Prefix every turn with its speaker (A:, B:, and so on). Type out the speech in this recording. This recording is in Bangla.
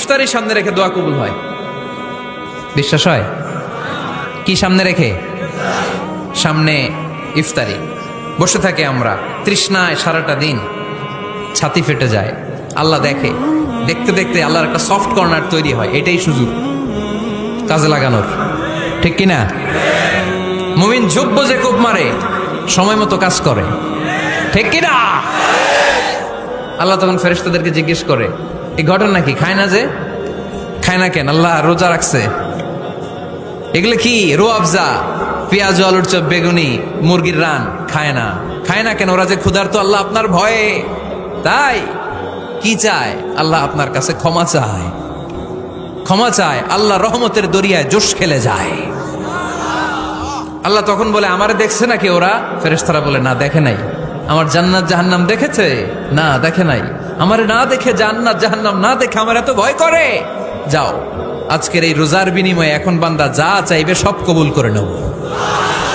A: ইফতারির সামনে রেখে দোয়া কবুল হয়। বিশ্বাস হয়? কি সামনে রেখে? সামনে ইফতারি। বসে থাকে আমরা তৃষ্ণায় সারাটা দিন, ছাতি ফেটে যায়। আল্লাহ দেখে, দেখতে দেখতে আল্লাহর একটা সফট কর্নার তৈরি হয়। এটাই সুযোগ কাজে লাগানোর, ঠিক কিনা? মুমিন যোগ্য যে কোপ মারে, সময় মতো কাজ করে, ঠিক কিনা? আল্লাহ তখন ফেরেশতাদেরকে জিজ্ঞেস করে, এই ঘটনা কি? খায় না যে? খায় না কেন? আল্লাহ রোজা রাখছে। এগুলো কি? রো আফজা, পেঁয়াজ, আলুর চপ, বেগুনি, মুরগির রান খায় না। খায় না কেন? ওরা যে ক্ষুধার্ত। আল্লাহ আপনার ভয়ে। তাই কি চায়? আল্লাহ আপনার কাছে ক্ষমা চায়। ক্ষমা চায়, আল্লাহ রহমতের দরিয়ায় জোশ খেলে যায়। আল্লাহ তখন বলে, আমারে দেখছে নাকি ওরা? ফেরেশতারা বলে, না দেখে নাই। আমার জান্নাত জাহান্নাম দেখেছে? না দেখে নাই। আমারে না দেখে, জান্নাত জাহান্নাম না দেখে আমার এত ভয় করে। যাও, আজকের এই রোজার বিনিময়ে এখন বান্দা যা চাইবে সব কবুল করে নেব।